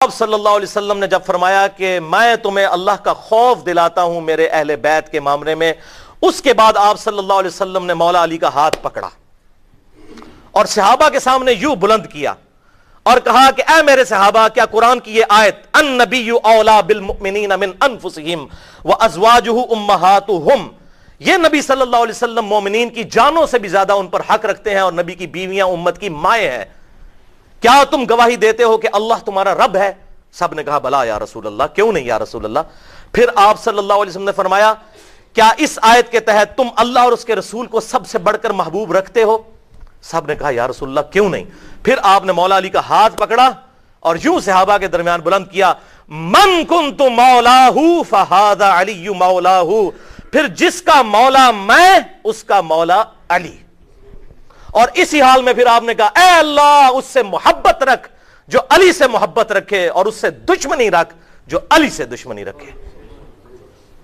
آپ صلی اللہ علیہ وسلم نے جب فرمایا کہ میں تمہیں اللہ کا خوف دلاتا ہوں میرے اہل بیت کے معاملے میں، اس کے بعد آپ صلی اللہ علیہ وسلم نے مولا علی کا ہاتھ پکڑا اور صحابہ کے سامنے یوں بلند کیا اور کہا کہ اے میرے صحابہ، کیا قرآن کی یہ آیت النبی اولا بالمؤمنین من انفسہم وازواجہ امہاتہم، یہ نبی صلی اللہ علیہ وسلم مومنین کی جانوں سے بھی زیادہ ان پر حق رکھتے ہیں اور نبی کی بیویاں امت کی مائیں ہیں، کیا تم گواہی دیتے ہو کہ اللہ تمہارا رب ہے؟ سب نے کہا بلا یا رسول اللہ، کیوں نہیں یا رسول اللہ۔ پھر آپ صلی اللہ علیہ وسلم نے فرمایا کیا اس آیت کے تحت تم اللہ اور اس کے رسول کو سب سے بڑھ کر محبوب رکھتے ہو؟ سب نے کہا یا رسول اللہ کیوں نہیں۔ پھر آپ نے مولا علی کا ہاتھ پکڑا اور یوں صحابہ کے درمیان بلند کیا، من کنت مولاہ فہذا علی مولاہ، پھر جس کا مولا میں اس کا مولا علی۔ اور اسی حال میں پھر آپ نے کہا اے اللہ اس سے محبت رکھ جو علی سے محبت رکھے اور اس سے دشمنی رکھ جو علی سے دشمنی رکھے۔